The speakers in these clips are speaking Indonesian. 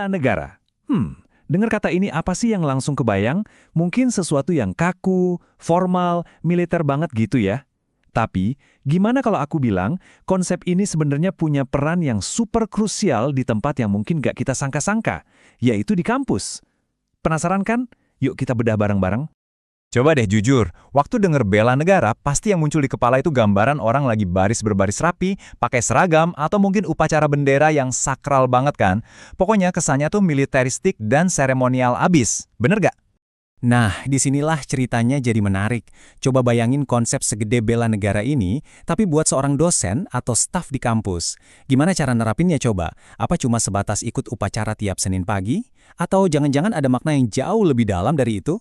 bela negara. Dengar kata ini apa sih yang langsung kebayang? Mungkin sesuatu yang kaku, formal, militer banget gitu ya. Tapi, gimana kalau aku bilang, konsep ini sebenarnya punya peran yang super krusial di tempat yang mungkin gak kita sangka-sangka, yaitu di kampus. Penasaran kan? Yuk kita bedah bareng-bareng. Coba deh jujur, waktu denger bela negara, pasti yang muncul di kepala itu gambaran orang lagi baris berbaris rapi, pakai seragam, atau mungkin upacara bendera yang sakral banget kan? Pokoknya kesannya tuh militeristik dan seremonial abis. Bener gak? Nah, disinilah ceritanya jadi menarik. Coba bayangin konsep segede bela negara ini, tapi buat seorang dosen atau staf di kampus. Gimana cara nerapinnya coba? Apa cuma sebatas ikut upacara tiap Senin pagi? Atau jangan-jangan ada makna yang jauh lebih dalam dari itu?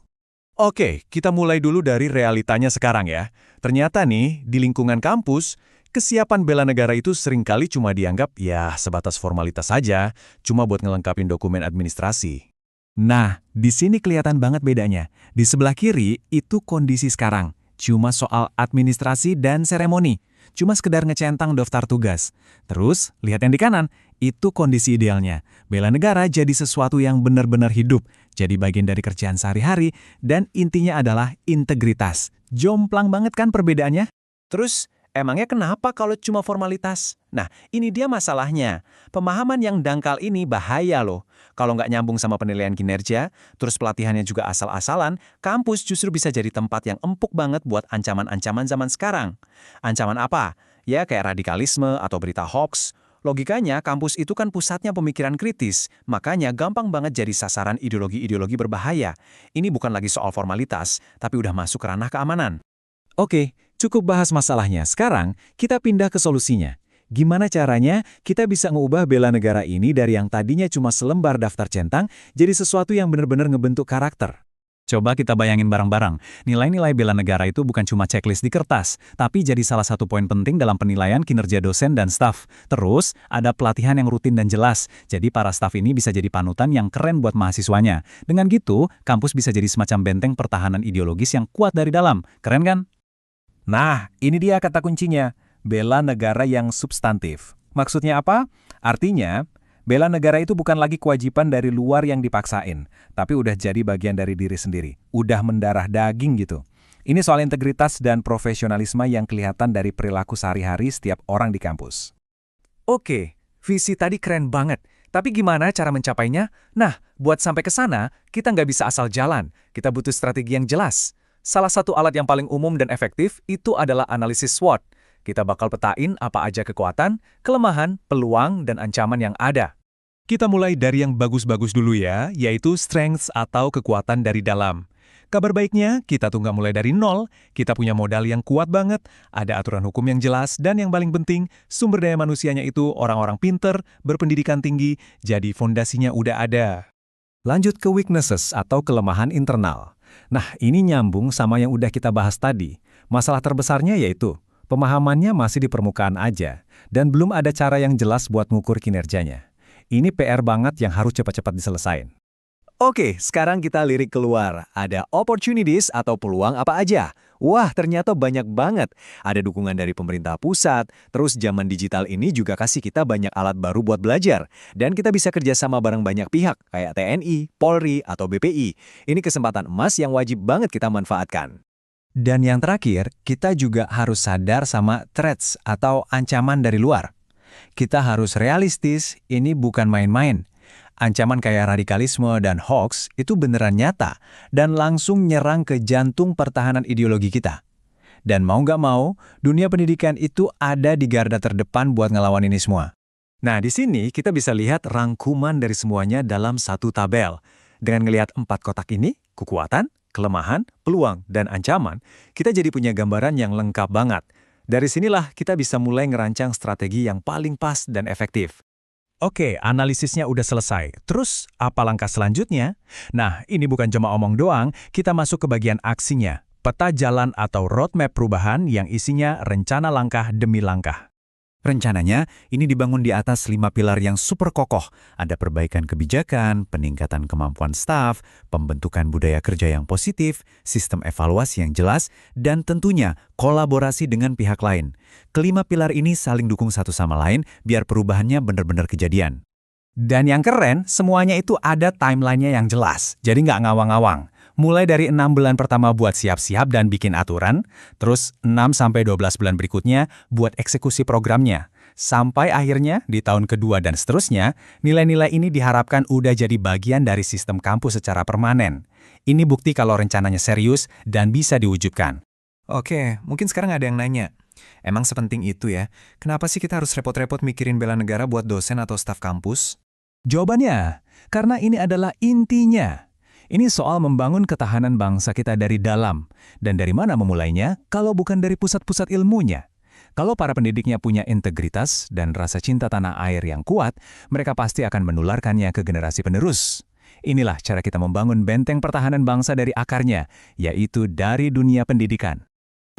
Oke, kita mulai dulu dari realitanya sekarang ya. Ternyata nih, di lingkungan kampus, kesiapan bela negara itu seringkali cuma dianggap ya sebatas formalitas saja, cuma buat ngelengkapin dokumen administrasi. Nah, di sini kelihatan banget bedanya. Di sebelah kiri, itu kondisi sekarang. Cuma soal administrasi dan seremoni. Cuma sekedar ngecentang daftar tugas. Terus, lihat yang di kanan, itu kondisi idealnya. Bela negara jadi sesuatu yang benar-benar hidup, jadi bagian dari kerjaan sehari-hari, dan intinya adalah integritas. Jomplang banget kan perbedaannya? Terus, emangnya kenapa kalau cuma formalitas? Nah, ini dia masalahnya. Pemahaman yang dangkal ini bahaya loh. Kalau nggak nyambung sama penilaian kinerja, terus pelatihannya juga asal-asalan, kampus justru bisa jadi tempat yang empuk banget buat ancaman-ancaman zaman sekarang. Ancaman apa? Ya kayak radikalisme atau berita hoax. Logikanya, kampus itu kan pusatnya pemikiran kritis, makanya gampang banget jadi sasaran ideologi-ideologi berbahaya. Ini bukan lagi soal formalitas, tapi udah masuk ke ranah keamanan. Oke, cukup bahas masalahnya. Sekarang, kita pindah ke solusinya. Gimana caranya kita bisa ngubah bela negara ini dari yang tadinya cuma selembar daftar centang, jadi sesuatu yang benar-benar ngebentuk karakter? Coba kita bayangin bareng-bareng, nilai-nilai bela negara itu bukan cuma checklist di kertas, tapi jadi salah satu poin penting dalam penilaian kinerja dosen dan staf. Terus, ada pelatihan yang rutin dan jelas, jadi para staf ini bisa jadi panutan yang keren buat mahasiswanya. Dengan gitu, kampus bisa jadi semacam benteng pertahanan ideologis yang kuat dari dalam. Keren kan? Nah, ini dia kata kuncinya, bela negara yang substantif. Maksudnya apa? Artinya, bela negara itu bukan lagi kewajiban dari luar yang dipaksain, tapi udah jadi bagian dari diri sendiri. Udah mendarah daging gitu. Ini soal integritas dan profesionalisme yang kelihatan dari perilaku sehari-hari setiap orang di kampus. Oke, visi tadi keren banget. Tapi gimana cara mencapainya? Nah, buat sampai ke sana, kita nggak bisa asal jalan. Kita butuh strategi yang jelas. Salah satu alat yang paling umum dan efektif itu adalah analisis SWOT. Kita bakal petain apa aja kekuatan, kelemahan, peluang, dan ancaman yang ada. Kita mulai dari yang bagus-bagus dulu ya, yaitu strengths atau kekuatan dari dalam. Kabar baiknya, kita tuh nggak mulai dari nol, kita punya modal yang kuat banget, ada aturan hukum yang jelas, dan yang paling penting, sumber daya manusianya itu orang-orang pinter, berpendidikan tinggi, jadi fondasinya udah ada. Lanjut ke weaknesses atau kelemahan internal. Nah, ini nyambung sama yang udah kita bahas tadi. Masalah terbesarnya yaitu, pemahamannya masih di permukaan aja, dan belum ada cara yang jelas buat ngukur kinerjanya. Ini PR banget yang harus cepat-cepat diselesain. Oke, sekarang kita lirik keluar. Ada opportunities atau peluang apa aja? Wah, ternyata banyak banget. Ada dukungan dari pemerintah pusat, terus zaman digital ini juga kasih kita banyak alat baru buat belajar. Dan kita bisa kerjasama bareng banyak pihak, kayak TNI, Polri, atau BPI. Ini kesempatan emas yang wajib banget kita manfaatkan. Dan yang terakhir, kita juga harus sadar sama threats atau ancaman dari luar. Kita harus realistis, ini bukan main-main. Ancaman kayak radikalisme dan hoax itu beneran nyata dan langsung nyerang ke jantung pertahanan ideologi kita. Dan mau nggak mau, dunia pendidikan itu ada di garda terdepan buat ngelawan ini semua. Nah, di sini kita bisa lihat rangkuman dari semuanya dalam satu tabel. Dengan ngelihat 4 kotak ini, kekuatan, kelemahan, peluang, dan ancaman, kita jadi punya gambaran yang lengkap banget. Dari sinilah kita bisa mulai ngerancang strategi yang paling pas dan efektif. Oke, analisisnya udah selesai. Terus, apa langkah selanjutnya? Nah, ini bukan cuma omong doang, kita masuk ke bagian aksinya. Peta jalan atau roadmap perubahan yang isinya rencana langkah demi langkah. Rencananya, ini dibangun di atas 5 pilar yang super kokoh. Ada perbaikan kebijakan, peningkatan kemampuan staf, pembentukan budaya kerja yang positif, sistem evaluasi yang jelas, dan tentunya kolaborasi dengan pihak lain. Kelima pilar ini saling dukung satu sama lain biar perubahannya benar-benar kejadian. Dan yang keren, semuanya itu ada timeline-nya yang jelas, jadi nggak ngawang-ngawang. Mulai dari 6 bulan pertama buat siap-siap dan bikin aturan, terus 6-12 bulan berikutnya buat eksekusi programnya. Sampai akhirnya, di tahun kedua dan seterusnya, nilai-nilai ini diharapkan udah jadi bagian dari sistem kampus secara permanen. Ini bukti kalau rencananya serius dan bisa diwujudkan. Oke, mungkin sekarang ada yang nanya. Emang sepenting itu ya? Kenapa sih kita harus repot-repot mikirin bela negara buat dosen atau staf kampus? Jawabannya, karena ini adalah intinya. Ini soal membangun ketahanan bangsa kita dari dalam. Dan dari mana memulainya kalau bukan dari pusat-pusat ilmunya? Kalau para pendidiknya punya integritas dan rasa cinta tanah air yang kuat, mereka pasti akan menularkannya ke generasi penerus. Inilah cara kita membangun benteng pertahanan bangsa dari akarnya, yaitu dari dunia pendidikan.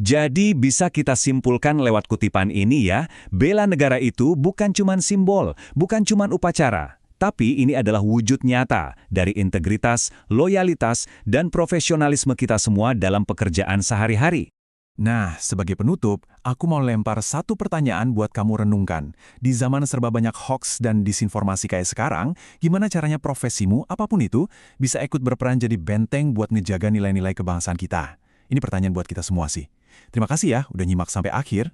Jadi bisa kita simpulkan lewat kutipan ini ya, bela negara itu bukan cuman simbol, bukan cuman upacara. Tapi ini adalah wujud nyata dari integritas, loyalitas, dan profesionalisme kita semua dalam pekerjaan sehari-hari. Nah, sebagai penutup, aku mau lempar satu pertanyaan buat kamu renungkan. Di zaman serba banyak hoax dan disinformasi kayak sekarang, gimana caranya profesimu, apapun itu, bisa ikut berperan jadi benteng buat ngejaga nilai-nilai kebangsaan kita? Ini pertanyaan buat kita semua sih. Terima kasih ya udah nyimak sampai akhir.